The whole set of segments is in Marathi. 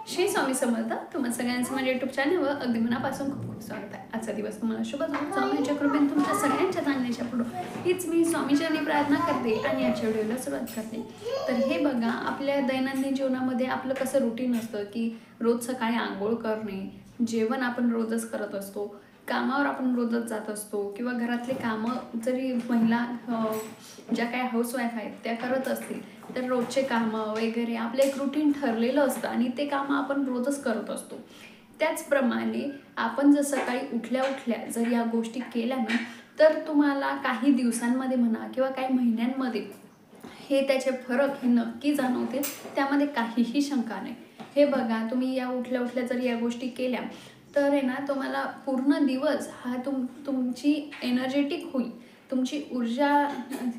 श्री स्वामी समर्थ. तुम्हा सगळ्यांचं माझ्या यूट्यूब चॅनलवर अगदी मनापासून खूप खूप स्वागत आहे. आजचा दिवस तुम्हाला शुभ जाऊ. स्वामींच्या कृपेने तुमच्या सगळ्यांच्या चांगल्याच्या पुढं हीच मी स्वामीचरणी प्रार्थना करते आणि आजच्या व्हिडिओला सुरुवात करते. तर हे बघा, आपल्या दैनंदिन जीवनामध्ये आपलं कसं रुटीन असतं की रोज सकाळी आंघोळ करणे, जेवण आपण रोजच करत असतो, कामावर आपण रोजच जात असतो किंवा घरातले कामं जरी महिला ज्या काही हाऊसवाईफ आहेत त्या करत असतील तर रोजचे कामं वगैरे आपलं एक रुटीन ठरलेलं असतं आणि ते कामं आपण रोजच करत असतो. त्याचप्रमाणे आपण जर सकाळी उठल्या उठल्या जर या गोष्टी केल्या ना तर तुम्हाला काही दिवसांमध्ये म्हणा किंवा काही महिन्यांमध्ये हे त्याचे फरक हे नक्की जाणवतील, त्यामध्ये काहीही शंका नाही. हे बघा, तुम्ही या उठल्या उठल्या जर या गोष्टी केल्या तर आहे ना तुम्हाला पूर्ण दिवस हा तुमची एनर्जेटिक होईल, तुमची ऊर्जा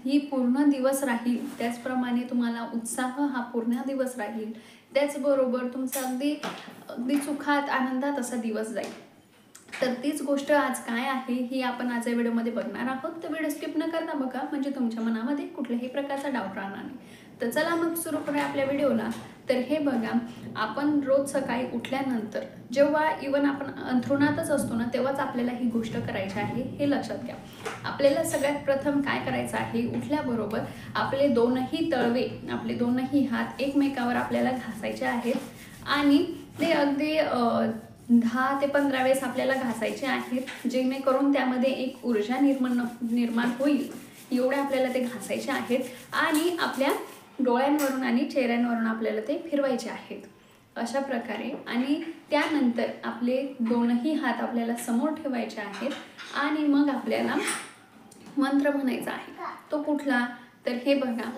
ही पूर्ण दिवस राहील. त्याचप्रमाणे तुम्हाला उत्साह हा पूर्ण दिवस राहील. त्याचबरोबर तुमचा अगदी सुखात आनंदात असा दिवस जाईल. तर तीच गोष्ट आज काय आहे ही आपण आज या व्हिडिओमध्ये बघणार आहोत. तर व्हिडिओ स्किप न करता बघा, म्हणजे तुमच्या मनामध्ये कुठल्याही प्रकारचा डाऊट राहणार नाही. तर चला मग सुरू करूया आपल्या व्हिडिओला. तर हे बघा, आपण रोज सकाळी उठल्यानंतर जेव्हा इवन आपण अंथरुणातच असतो ना तेव्हाच आपल्याला ही गोष्ट करायची आहे, हे लक्षात घ्या. आपल्याला सगळ्यात प्रथम काय करायचं आहे, उठल्याबरोबर आपले दोनही तळवे, आपले दोनही हात एकमेकावर आपल्याला घासायचे आहेत आणि ते अगदी 10 ते 15 वेळेस आपल्याला घासायचे आहेत, जेणेकरून त्यामध्ये एक ऊर्जा निर्माण होईल एवढे आपल्याला ते घासायचे आहेत. आणि आपल्या डोळ्यांवरून आणि चेहऱ्यांवरून आपल्याला ते फिरवायचे आहेत अशा प्रकारे. आणि त्यानंतर आपले दोनही हात आपल्याला समोर ठेवायचे आहेत आणि मग आपल्याला मंत्र म्हणायचा आहे. तो कुठला, तर हे बघा,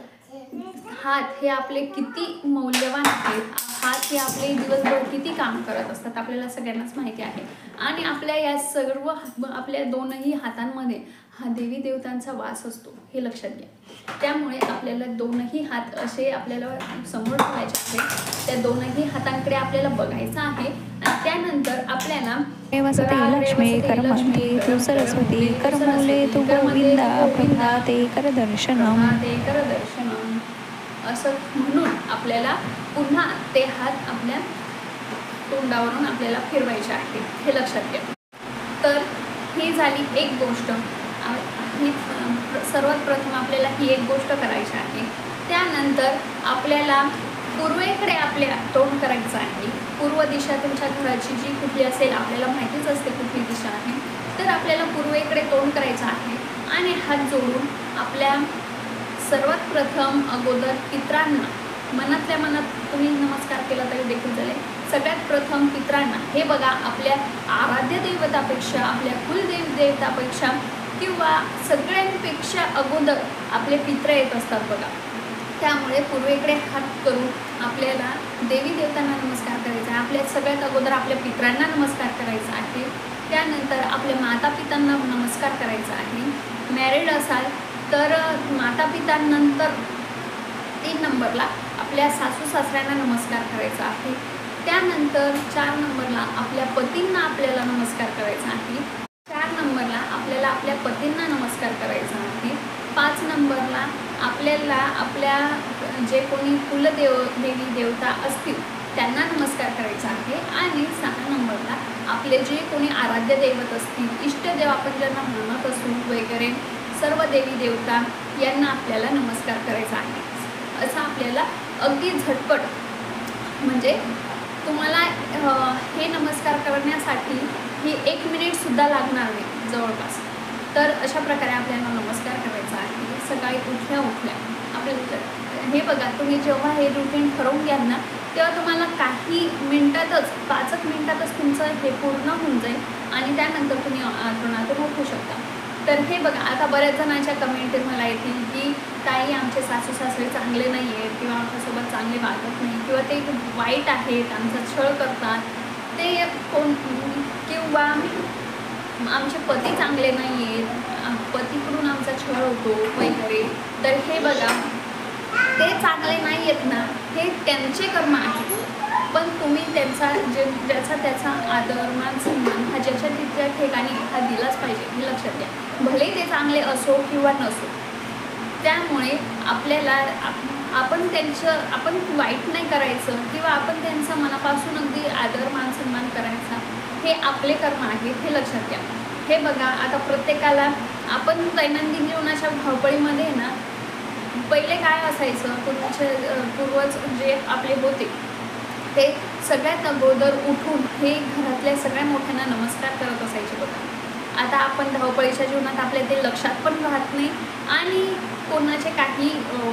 हात हे आपले किती मौल्यवान आहेत, हात हे आपले दिवसभर किती काम करत असतात आपल्याला सगळ्यांनाच माहिती आहे. आणि आपल्या या सर्व आपल्या दोनही हातांमध्ये हा देवी देवतांचा वास असतो, हे लक्षात घ्या. त्यामुळे आपल्याला दोनही हात असे आपल्याला समोर ठेवायचे आहेत. त्या दोनही हातांकडे आपल्याला बघायचं आहे आणि त्यानंतर आपल्याला लक्ष्मी करमंते तू सरस्वती करमूले तू गोविंदा प्रभाते करदर्शनम असं म्हणून आपल्याला पुन्हा ते हात आपल्या तोंडावरून आपल्याला फिरवायचे आहेत, हे लक्षात घ्या. तर ही झाली एक गोष्ट. ही सर्वात प्रथम आपल्याला ही एक गोष्ट करायची आहे. त्यानंतर आपल्याला पूर्वेकडे आपल्या तोंड करायचं आहे. पूर्व दिशा तुमच्या घराची जी कुठली असेल आपल्याला माहितीच असते कुठली दिशा आहे, तर आपल्याला पूर्वेकडे तोंड करायचं आहे आणि हात जोडून आपल्या सर्वात प्रथम अगोदर पितरांना मनातल्या मनात तुम्ही नमस्कार केला तरी देखील चालेल. सगळ्यात प्रथम पितरांना, हे बघा, आपल्या आराध्य देवतापेक्षा, आपल्या कुलदेवी देवतापेक्षा किंवा सगळ्यांपेक्षा अगोदर आपले पित्र येत असतात बघा. त्यामुळे पूर्वेकडे हात करून आपल्याला देवी देवतांना नमस्कार करायचा आहे. आपल्या सगळ्यात अगोदर आपल्या पितरांना नमस्कार करायचा आहे. त्यानंतर आपल्या माता पितांना नमस्कार करायचा आहे. मॅरिड असाल तर माता पितांनंतर 3 नंबरला आपल्या सासू सासऱ्यांना नमस्कार करायचा आहे. त्यानंतर 4 नंबरला आपल्या पतींना आपल्याला नमस्कार करायचा आहे. 4 नंबरला आपल्याला आपल्या पतींना नमस्कार करायचा आहे. 5 नंबरला आपल्याला आपल्या जे कोणी कुलदेवी देवता असतील त्यांना नमस्कार करायचा आहे. आणि 6 नंबरला आपले जे कोणी आराध्य दैवत असतील, इष्टदेव आपण ज्यांना म्हणत असू वगैरे, सर्व देवी देवता यांना आपल्याला नमस्कार करायचा आहे. असं आपल्याला अगदी झटपट, म्हणजे तुम्हाला हे नमस्कार करण्यासाठी ही 1 मिनिटसुद्धा लागणार नाही जवळपास. तर अशा प्रकारे आपल्याला नमस्कार करायचा आहे सकाळी उठल्या उठल्या. आपल्याला हे बघा, तुम्ही जेव्हा हे रुटीन ठरवून घ्याल ना तेव्हा तुम्हाला काही मिनिटातच, 5 मिनिटातच तुमचं हे पूर्ण होऊन जाईल आणि त्यानंतर तुम्ही अंथरुणातून उठू शकता. तर हे बघा, आता बऱ्याच जणांच्या कमेंट मला येतील की ताई, आमचे सासू सासरे चांगले नाही आहेत किंवा आमच्यासोबत चांगले वागत नाही किंवा ते वाईट आहेत, आमचा छळ करतात, ते कोण, किंवा आमचे पती चांगले नाही आहेत, पतीकडून आमचा छळ होतो वगैरे. तर हे बघा, ते चांगले नाही आहेत ना, हे त्यांचे कर्म आहेत. पण तुम्ही त्यांचा ज्याचा त्याचा आदर मान सन्मान हा ज्याच्या तिच्या ठिकाणी हा दिलाच पाहिजे, हे लक्षात घ्या. भले ते चांगले असो किंवा नसो, त्यामुळे आपल्याला आपण वाईट नाही करायचं किंवा आपण त्यांचा मनापासून अगदी आदर मान सन्मान करायचा, हे आपले कर्म आहे, हे लक्षात घ्या. हे बघा, आता प्रत्येकाला आपण दैनंदिन जीवनाच्या धावपळीमध्ये ना, पहिले काय असायचं, पूर्वज जे आपले होते ते सगळ्यात अगोदर उठून हे घरातल्या सगळ्या मोठ्यांना नमस्कार करत असायचे बघा. आता आपण धावपळीच्या जीवनात आपल्या ते लक्षात पण राहत नाही आणि कोणाचे काही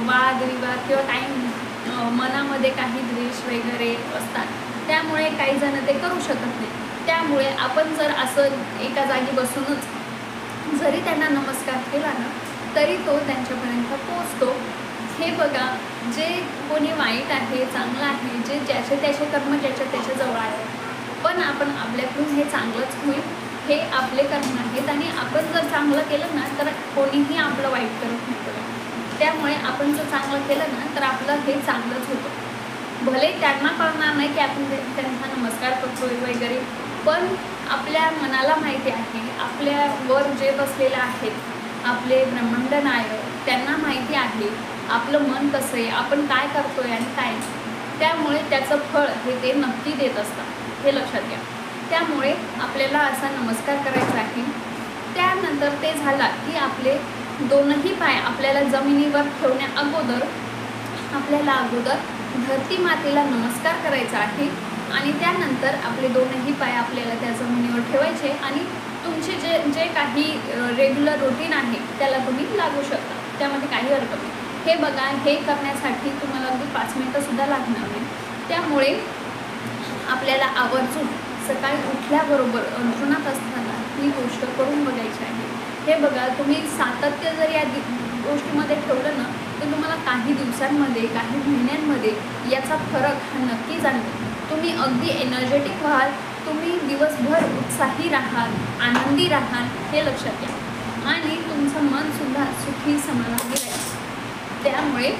वादविवाद किंवा काही मनामध्ये काही द्वेष वगैरे असतात, त्यामुळे काही जण ते करू शकत नाही. त्यामुळे आपण जर असं एका जागी बसूनच जरी त्यांना नमस्कार केला ना, तरी तो त्यांच्यापर्यंत पोचतो. हे बघा, जे कोणी वाईट आहे, चांगलं आहे, जे ज्याचे त्याचे कर्म ज्याच्या त्याच्याजवळ आहे, पण आपण आपल्याकडून हे चांगलंच होईल, हे आपले कर्म आहेत. आणि आपण जर चांगलं केलं ना, तर कोणीही आपलं वाईट करत नाही बघा. त्यामुळे आपण जर चांगलं केलं ना, तर आपलं हे चांगलंच होतं. भले त्यांना कळणार नाही की आपण त्यांना नमस्कार करतोय वगैरे, पण आपल्या मनाला माहिती आहे, आपल्यावर जे बसलेले आहेत आपले ब्रह्मांड नायक, त्यांना माहिती आहे आपलं मन कसं आहे, आपण काय करतोय आणि काय नाही. त्यामुळे त्याचं फळ हे ते नक्की देत असतात, हे लक्षात घ्या. त्यामुळे आपल्याला असा नमस्कार करायचा आहे. त्यानंतर ते झाला की आपले दोनही पाय आपल्याला जमिनीवर ठेवण्या अगोदर आपल्याला धरती मातेला नमस्कार करायचा आहे. आणि त्यानंतर आपले दोनही पाय आपल्याला त्या जमिनीवर ठेवायचे आणि तुमचे जे काही रेग्युलर रुटीन आहे त्याला तुम्ही लागू शकता, त्यामध्ये काही हरकत नाही. हे बघा, हे करण्यासाठी तुम्हाला अगदी 5 मिनिटंसुद्धा लागणार नाही. त्यामुळे आपल्याला आवर्जून सकाळी उठल्याबरोबर अंथरुणात असताना ही गोष्ट करून बघायची आहे. हे बघा, तुम्ही सातत्य जर या गोष्टीमध्ये ठेवलं ना, तर तुम्हाला काही दिवसांमध्ये, काही महिन्यांमध्ये याचा फरक हा नक्की जाणवेल. तुम्ही अगदी एनर्जेटिक व्हाल, तुम्ही दिवसभर उत्साही राहाल, आनंदी राहाल, हे लक्षात घ्या. आणि तुमचं मनसुद्धा सुखी समाधानी राहील. त्यामुळे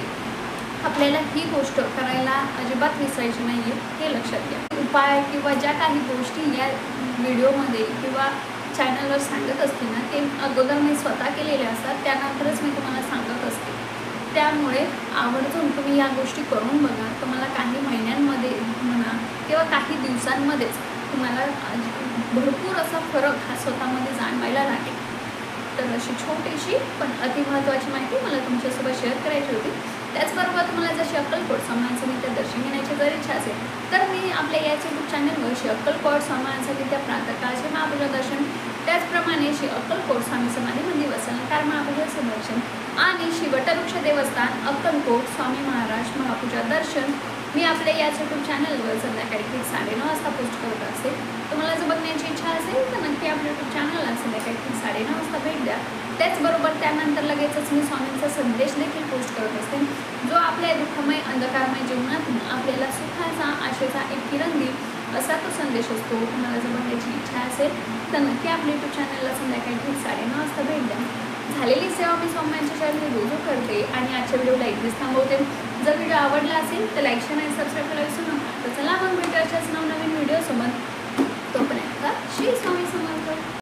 आपल्याला ही गोष्ट करायला अजिबात विसरायची नाही आहे, हे लक्षात घ्या. उपाय किंवा ज्या काही गोष्टी या व्हिडिओमध्ये किंवा चॅनलवर सांगत असते ना, ते अगोदर मी स्वतः केलेले असतात, त्यानंतरच मी तुम्हाला सांगत असते. त्यामुळे आवर्जून तुम्ही या गोष्टी करून बघा. तुम्हाला काही महिन्यांमध्ये म्हणा किंवा काही दिवसांमध्येच तुम्हाला भरपूर असा फरक हा स्वतःमध्ये जाणवायला लागेल. तर अशी छोटीशी पण अतिमहत्त्वाची माहिती मला तुमच्यासोबत शेअर करायची होती. त्याचबरोबर तुम्हाला जशी अक्कलकोट स्वामी समित्या दर्शन घेण्याची जर इच्छा असेल, तर मी आपल्या याच यूट्यूब चॅनलवर श्री अक्कलकोट स्वामी समित्या प्रातःकाळचे महापूजा दर्शन, त्याचप्रमाणे श्री अक्कलकोट स्वामी समाधी मंदिर वसलकार महापूजाचं दर्शन आणि श्री वटवृक्ष देवस्थान अक्कलकोट स्वामी महाराज महापूजा दर्शन मी आपल्या याच यूट्यूब चॅनलवर संध्याकाळी ठीक 9:30 वाजता पोस्ट करत असते. तुम्हाला जर बघण्याची इच्छा असेल तर नक्की आपल्या यूट्यूब चॅनलला संध्याकाळी ठीक 9:30 वाजता भेट द्या. त्याचबरोबर त्यानंतर लगेचच मी स्वामींचा संदेश देखील पोस्ट करत असते, जो आपल्या दुःखमय अंधकारमय जीवनातून आपल्याला सुखाचा आशेचा एक किरण देईल असा तो संदेश असतो. तुम्हाला जर बघण्याची इच्छा असेल तर नक्की आपल्या यूट्यूब चॅनलला संध्याकाळी ठीक 9:30 वाजता भेट द्या. झालेली सेवा मी स्वामींच्या चॅनलवर रोज करते आणि आजच्या व्हिडिओला इथेच थांबवते. जर व्हिडिओ आवडला असेल तर लाईक, शेअर आणि सबस्क्राईब करायला विसरू नका. तर चला मग भेटूयाच्याच नवनवीन व्हिडिओसोबत. तोपर्यंत श्री स्वामी समर्थ.